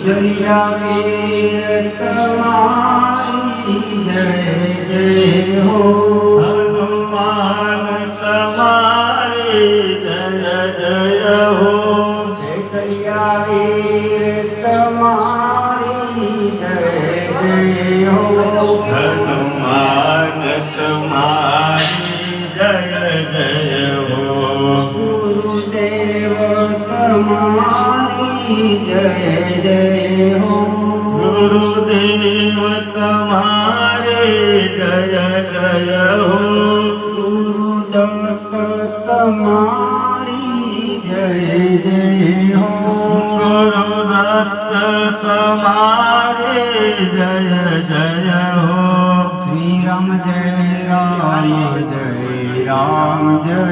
जया वीर तुम्हारी जय जय हो। हनुमान तुम्हारी जय जय हो। जया वीर तुम्हारी जय जय हो। हनुमान तुम्हारी जय जय हो। गुरुदेव तुम्हारी जय जय हो। गुरुदेव तुम्हारे जय जय हो। गुरुदत्त तुम्हारी जय जय हो। गुरुदत्त तुम्हारे जय जय हो। श्री राम जय राम जय राम जय